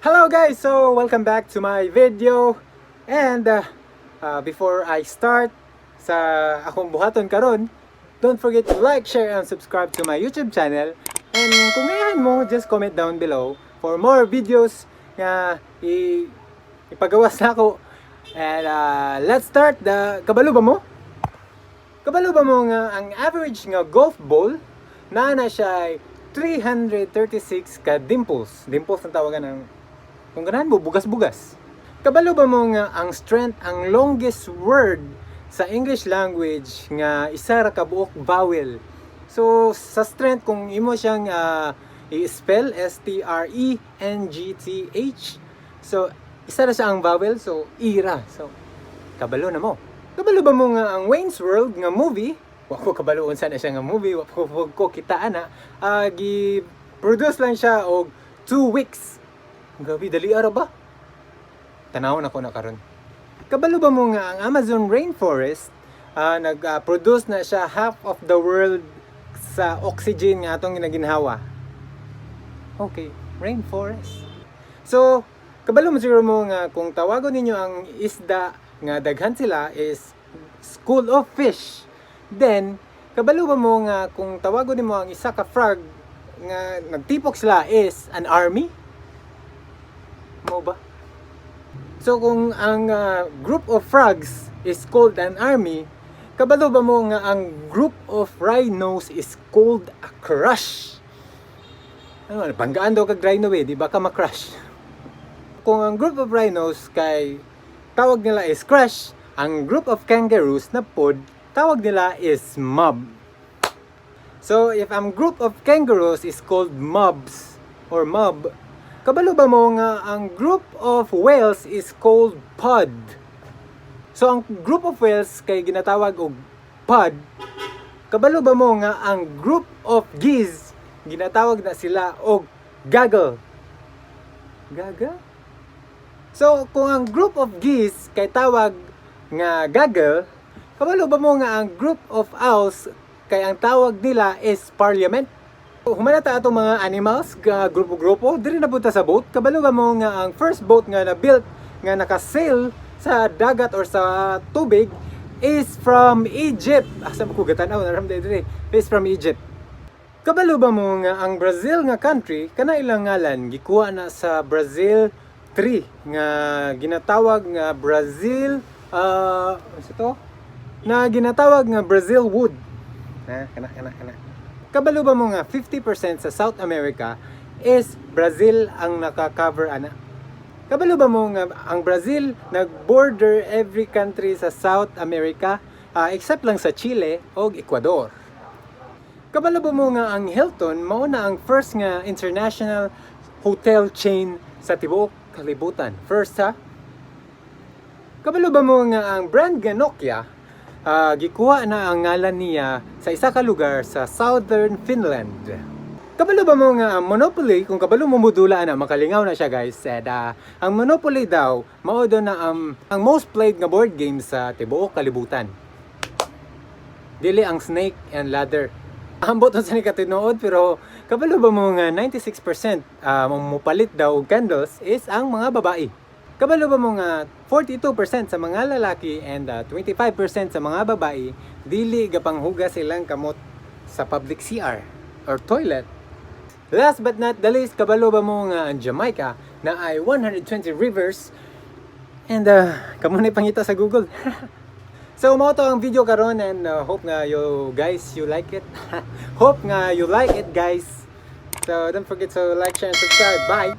Hello guys! So, welcome back to my video. And before I start sa akong buhaton karon, don't forget to like, share, and subscribe to my YouTube channel. And kung ngayon mo, just comment down below for more videos na ipagawas na ako. And let's start. Kabalo ba mo? Kabalo ba mo nga ang average nga golf ball na siya ay 336 ka dimples. Dimples ang tawagan ng kung ganahan mo, bugas-bugas. Kabalo ba mo nga ang strength, ang longest word sa English language nga isa ra ka buok vowel. So, sa strength, kung imo siyang i-spell, S-T-R-E-N-G-T-H. So, isa ra siya ang vowel, so, ira. So, kabalo na mo. Kabalo ba mo nga ang Wayne's World nga movie? Wako kabaloon sana siya nga movie, wako ko kitaan na. Gi-produce lang siya og 2 weeks. Gabi, dali ara ba? Tanawon ako na karon. Kabalo ba mo nga ang Amazon rainforest nag-produce na siya half of the world sa oxygen nga atong ginaginhawa. Okay, rainforest. So, kabalo mo siguro mo nga kung tawagon ninyo ang isda nga daghan sila is school of fish. Then, kabalo ba mo nga kung tawagon nimo ang isa ka frog nga nagtipok sila is an army? Mo ba? So kung ang group of frogs is called an army, kabalo ba mo nga ang group of rhinos is called a crush? Ano, banggaan daw kag rhino di ba ka ma-crush? Kung ang group of rhinos kay tawag nila is crush, ang group of kangaroos na pod tawag nila is mob. So if ang group of kangaroos is called mobs or mob, kabalo ba mo nga ang group of whales is called pod? So ang group of whales kay ginatawag og pod. Kabalo ba mo nga ang group of geese ginatawag na sila og gaggle? Gaggle? So kung ang group of geese kay tawag nga gaggle, kabalo ba mo nga ang group of owls kay ang tawag nila is parliament? Humanata atong mga animals, grupo-grupo, diri na punta sa boat. Kabalo ba mo nga ang first boat nga na-built, nga naka-sail sa dagat or sa tubig is from Egypt. Asa mo ko gatanaw, naramday diri. Is from Egypt. Kabalo ba mo nga ang Brazil nga country, kana ilang ngalan, gikuha na sa Brazil 3, nga ginatawag nga Brazil, ano to? Na ginatawag nga Brazil wood. Kana. Kabalo ba mo nga 50% sa South America is Brazil ang naka-cover ana? Kabalo ba mo nga ang Brazil nag-border every country sa South America except lang sa Chile o Ecuador? Kabalo ba mo nga ang Hilton mao na ang first nga international hotel chain sa tibuok kalibutan? First ha? Kabalo ba mo nga ang brand nga Nokia gikuha na ang ngalan niya sa isa ka lugar sa southern Finland. Kabalo ba mo nga ang Monopoly, kung kabalo mo mudula na, makalingaw na siya guys, ang Monopoly daw, mao do na ang most played nga board game sa tibuok kalibutan. Dili ang Snake and Ladder. Ambot sa ni katinuod, pero kabalo ba mo nga 96% mupalit daw og candles is ang mga babae. Kabalo ba mo nga 42% sa mga lalaki and 25% sa mga babae dili gapanghugas silang kamot sa public CR or toilet. Last but not the least, kabalo ba mo nga ang Jamaica na ay 120 rivers and kamo na pangita sa Google. So mao to ang video karon and hope nga you like it. Hope nga you like it guys. So don't forget to like, share, and subscribe. Bye.